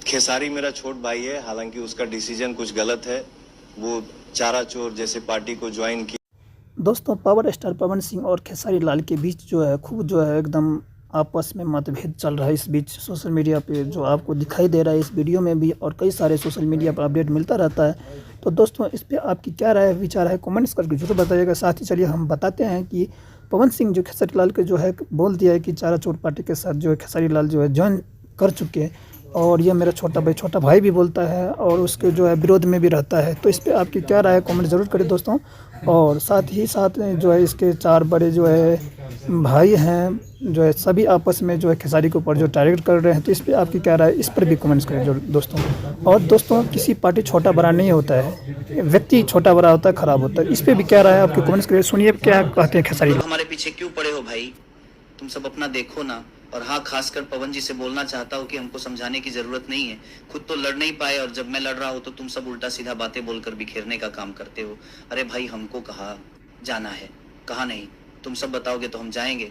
खेसारी मेरा छोट भाई है, हालांकि उसका डिसीजन कुछ गलत है। वो चारा चोर जैसे पार्टी को ज्वाइन किया। दोस्तों, पावर स्टार पवन सिंह और खेसारी लाल के बीच जो है खूब जो है एकदम आपस में मतभेद चल रहा है। इस बीच सोशल मीडिया पे जो आपको दिखाई दे रहा है इस वीडियो में भी, और कई सारे सोशल मीडिया पर अपडेट मिलता रहता है। तो दोस्तों, इस पे आपकी क्या राय विचार है, कमेंट्स करके जरूर बताइएगा। साथ ही चलिए हम बताते हैं कि पवन सिंह जो खेसारी लाल के जो है बोल दिया है कि चारा चोर पार्टी के साथ जो है खेसारी लाल जो है ज्वाइन कर चुके हैं, और ये मेरा छोटा भाई भी बोलता है और उसके जो है विरोध में भी रहता है। तो इस पे आपकी क्या राय है, कमेंट ज़रूर करें दोस्तों। और साथ ही साथ जो है इसके 4 बड़े जो है भाई हैं, जो है सभी आपस में जो है खेसारी के ऊपर जो टारगेट कर रहे हैं। तो इस पे आपकी क्या राय है, इस पर भी कमेंट्स करें जरूर दोस्तों। और दोस्तों, किसी पार्टी छोटा बड़ा नहीं होता है, व्यक्ति छोटा बड़ा होता है, खराब होता है। इस पे भी क्या राय है आपकी, कमेंट्स करिए। सुनिए क्या कहते हैं खेसारी। हमारे पीछे क्यों पड़े हो भाई? तुम सब अपना देखो ना। और हाँ, खासकर पवन जी से बोलना चाहता हूँ कि हमको समझाने की जरूरत नहीं है। खुद तो लड़ नहीं पाए, और जब मैं लड़ रहा हूँ तो तुम सब उल्टा सीधा बातें बोलकर बिखेरने का काम करते हो। अरे भाई, हमको कहाँ जाना है, कहाँ नहीं? तुम सब बताओगे तो हम जाएंगे।